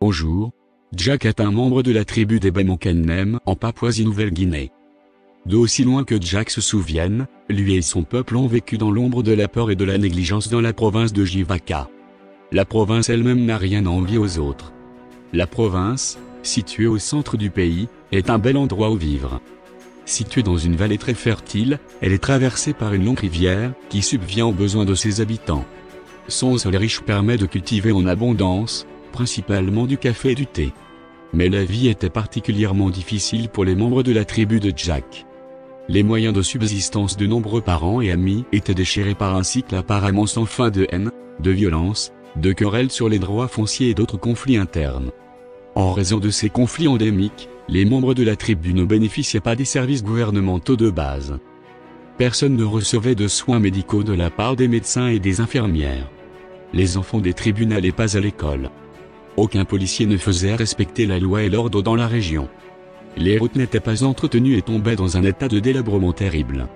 Bonjour. Jack est un membre de la tribu des Bemokenem en Papouasie-Nouvelle-Guinée. D'aussi loin que Jack se souvienne, lui et son peuple ont vécu dans l'ombre de la peur et de la négligence dans la province de Jivaka. La province elle-même n'a rien à envier aux autres. La province, située au centre du pays, est un bel endroit où vivre. Située dans une vallée très fertile, elle est traversée par une longue rivière qui subvient aux besoins de ses habitants. Son sol riche permet de cultiver en abondance, principalement du café et du thé. Mais la vie était particulièrement difficile pour les membres de la tribu de Jack. Les moyens de subsistance de nombreux parents et amis étaient déchirés par un cycle apparemment sans fin de haine, de violence, de querelles sur les droits fonciers et d'autres conflits internes. En raison de ces conflits endémiques, les membres de la tribu ne bénéficiaient pas des services gouvernementaux de base. Personne ne recevait de soins médicaux de la part des médecins et des infirmières. Les enfants des tribus n'allaient pas à l'école. Aucun policier ne faisait respecter la loi et l'ordre dans la région. Les routes n'étaient pas entretenues et tombaient dans un état de délabrement terrible.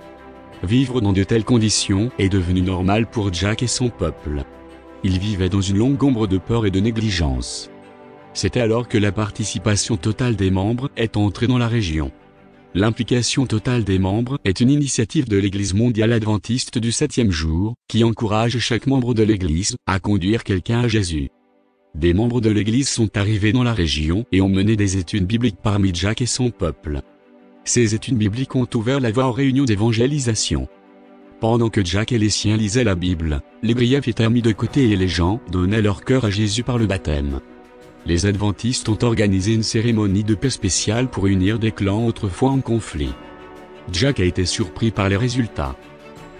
Vivre dans de telles conditions est devenu normal pour Jack et son peuple. Ils vivaient dans une longue ombre de peur et de négligence. C'était alors que la participation totale des membres est entrée dans la région. L'implication totale des membres est une initiative de l'Église mondiale adventiste du 7e jour, qui encourage chaque membre de l'Église à conduire quelqu'un à Jésus. Des membres de l'Église sont arrivés dans la région et ont mené des études bibliques parmi Jack et son peuple. Ces études bibliques ont ouvert la voie aux réunions d'évangélisation. Pendant que Jack et les siens lisaient la Bible, les griefs étaient mis de côté et les gens donnaient leur cœur à Jésus par le baptême. Les adventistes ont organisé une cérémonie de paix spéciale pour unir des clans autrefois en conflit. Jack a été surpris par les résultats.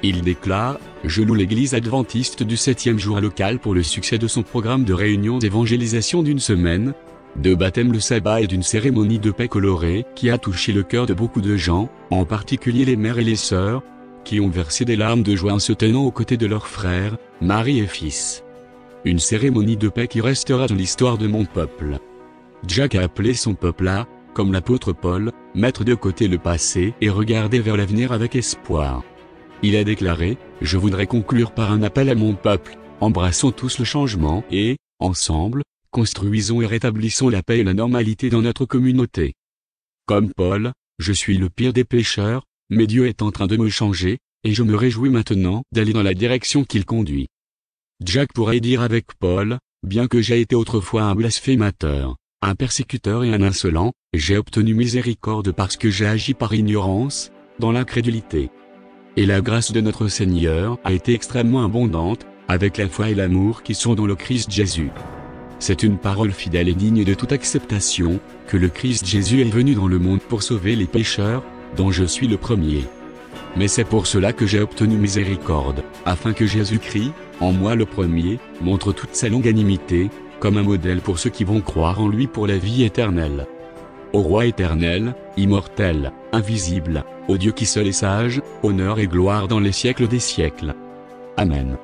Il déclare « Je loue l'église adventiste du 7e jour local pour le succès de son programme de réunions d'évangélisation d'une semaine, de baptême le sabbat et d'une cérémonie de paix colorée qui a touché le cœur de beaucoup de gens, en particulier les mères et les sœurs, qui ont versé des larmes de joie en se tenant aux côtés de leurs frères, mari et fils. Une cérémonie de paix qui restera dans l'histoire de mon peuple. » Jack a appelé son peuple à, comme l'apôtre Paul, mettre de côté le passé et regarder vers l'avenir avec espoir. Il a déclaré « Je voudrais conclure par un appel à mon peuple, embrassons tous le changement et, ensemble, construisons et rétablissons la paix et la normalité dans notre communauté. » Comme Paul, je suis le pire des pécheurs, mais Dieu est en train de me changer, et je me réjouis maintenant d'aller dans la direction qu'il conduit. Jack pourrait dire avec Paul, bien que j'ai été autrefois un blasphémateur, un persécuteur et un insolent, j'ai obtenu miséricorde parce que j'ai agi par ignorance, dans l'incrédulité. Et la grâce de notre Seigneur a été extrêmement abondante, avec la foi et l'amour qui sont dans le Christ Jésus. C'est une parole fidèle et digne de toute acceptation, que le Christ Jésus est venu dans le monde pour sauver les pécheurs, dont je suis le premier. Mais c'est pour cela que j'ai obtenu miséricorde, afin que Jésus-Christ, en moi le premier, montre toute sa longanimité, comme un modèle pour ceux qui vont croire en lui pour la vie éternelle. Au Roi éternel, immortel, invisible, au Dieu qui seul est sage, honneur et gloire dans les siècles des siècles. Amen.